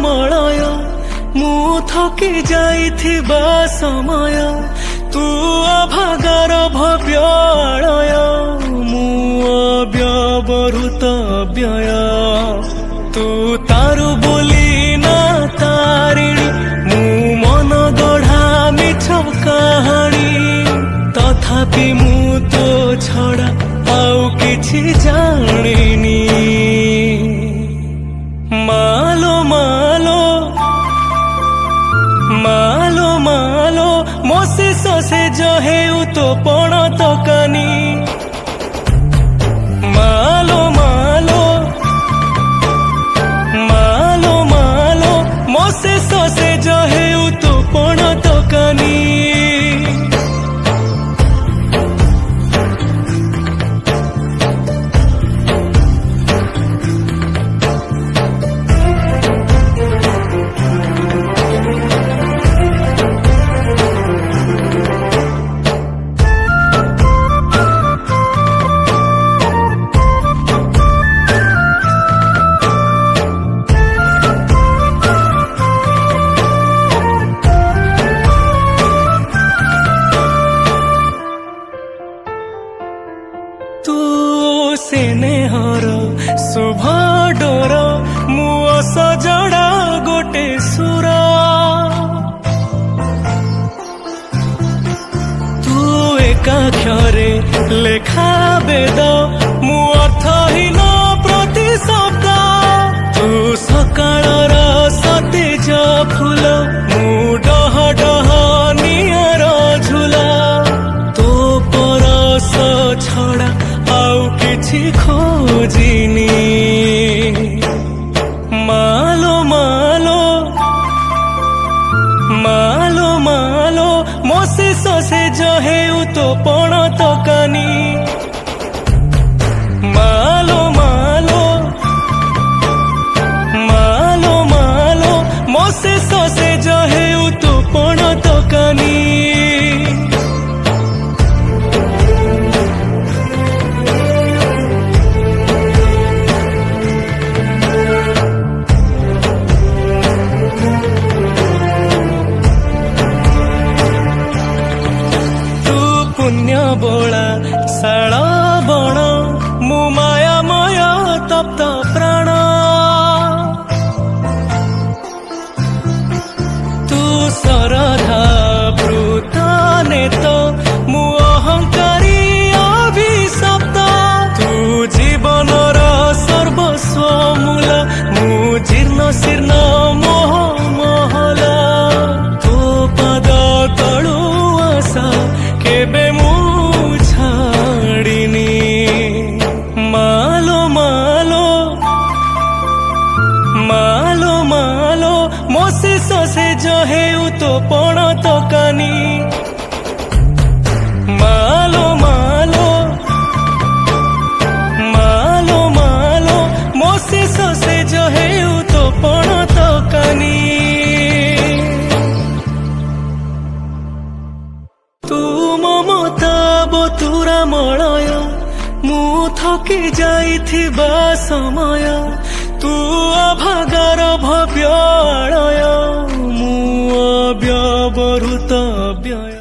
ମଳୟ ମୁଁ ଥକି ଯାଇଥିବା ସମୟ ତୁ ଅଭାଗାର ଭବ୍ୟ ଆଳୟ ମୁଁ ଅବ୍ୟବହୃତ ବ୍ୟୟ ତୁ ତାରୁ ବୋଲି ନା ତାରିଣୀ ମୁଁ ମନ ଗଢ଼ା ମିଛ କାହାଣୀ ତଥାପି ମୁଁ ତୋ ଛଡ଼ା ଆଉ କିଛି ଜାଣିନି मालो मालो मालो मालो मोसे ससे जो है तो पण तो कानी मालो मालो मालो मालो मोसे ससे जो है तो पण तो कानी स्नेहर शुभ डोर मु सजड़ा गोटे सुर तू एकाक्षरे लेखा वेद मु अर्थहीन प्रति शब्द तू सकाळर सतेज फूल मु डह डह नियर झुला तो परस छड़ा आउ किछि खोजिनी मालो मालो मालो मालो मोसे ससे जो है तो पण तो कानी मालो मालो मालो मालो मोसे ससे जो है तो पण तो कानी पुण्य बोला शाल बण मु मायामय तप्त प्राण तू सरधा वृत नेत मु अहंकारी अभिशप्त तू जीवनर सर्वस्व मूल मु जीर्ण शीर्ण मोह महल तो पद तळु आशा केबे मु छाड़िनी मालो मालो मालो मालो मोसे ससे जो है तो पण तो कानी मालो मालो मालो मालो मोसे ससे जो है तो पण तो कानी तू ममता बतुरा मलय मु थकी जाइथिबा समय तू अभागार भव्य आलय मु अव्यवहृत व्यय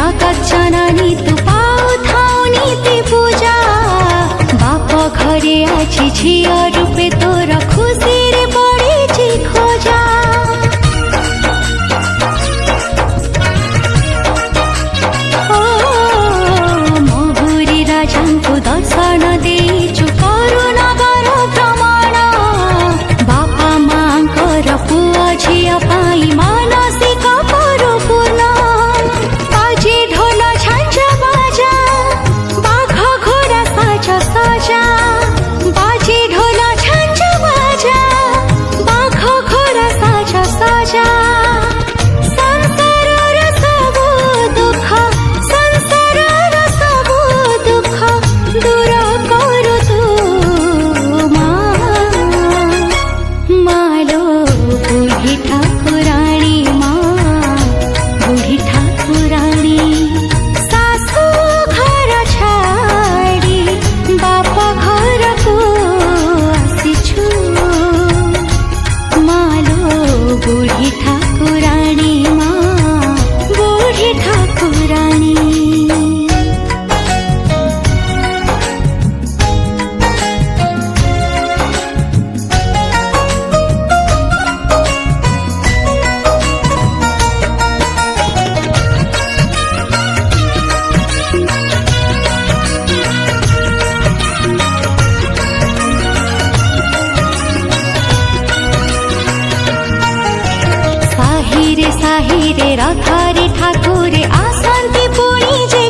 जगत जननी तू पाऊ थाऊ नीति पूजा बाप घरे आज झियो रूपे तोर खुशी रे पड़ी खोजा महुरी राजा को दर्शन देचु करुणगर भ्रमण बापा मांकर पुआ झिया पाई मानसिक परिपूर्ण बाजे ढोल झांझ बाजा बाघ घोड़ा साजा साजा बाजे ढोल झांझ बाजा बाघ घोड़ा साजा साजा संसारर सबु दुख संसारर सबु दुख दूर करू तू मालो बुढ़ी ठाकुराणी बुढ़ी ठाकुराणी सासू घर छाड़ी बाप घर को आसीछु मालो बुढ़ी ठाकुराणी बुढ़ी ठाकुराणी साहिरे रथारे ठाकुरे आसन्ति पुणी जे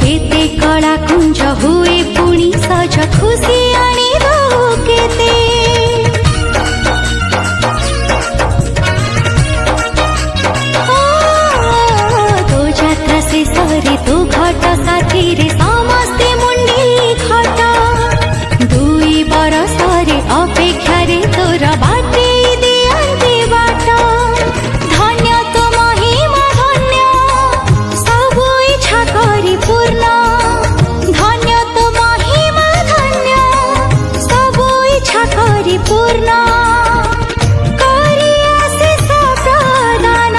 केते कला कुंज हुए पुणी सज खुशी आनी बहु केते तो यात्रा से सरे तो घट साथी रे समस्ते मुंडी घट दुई बरसरे अपेक्षा रे तोर बाटे दियन्ते बाट धन्य तो महिमा धन्य सबु इच्छा करी पूर्ण धन्य तो महिमा धन्य सबु इच्छा करी पूर्ण करी आशीष प्रदान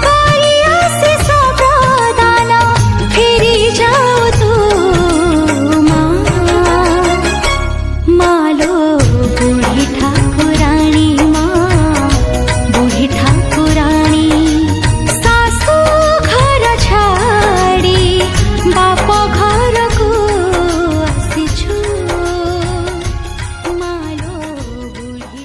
करी आशीष प्रदान फेरि जाऊ तू मालो बुढ़ी ठाकुराणी बुढ़ी ठाकुराणी सासू घर छाड़ी बाप घर को आसीछु मालो बुढ़ी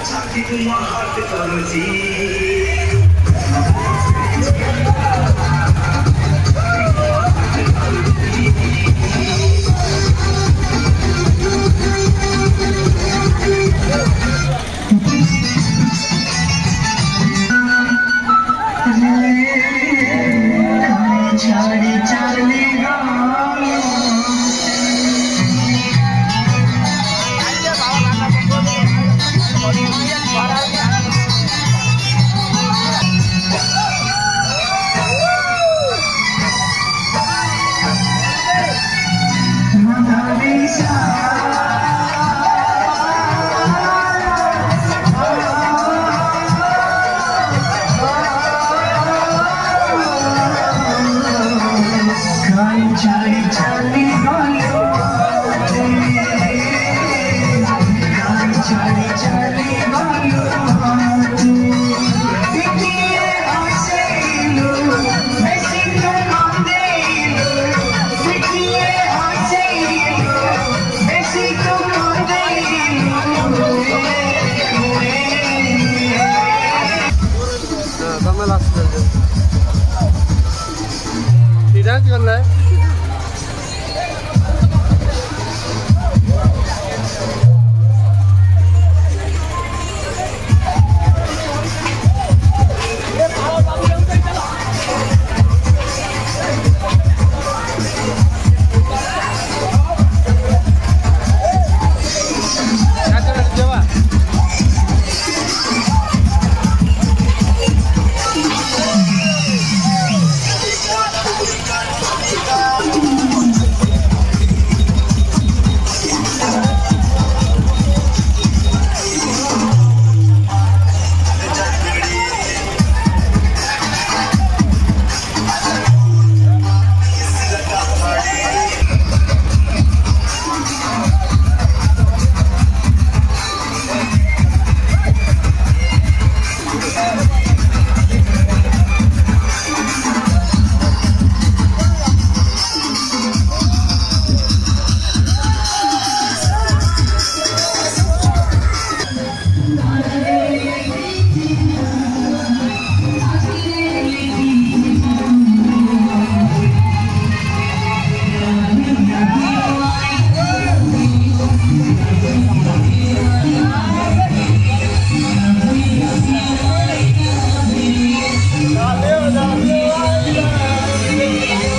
Sakti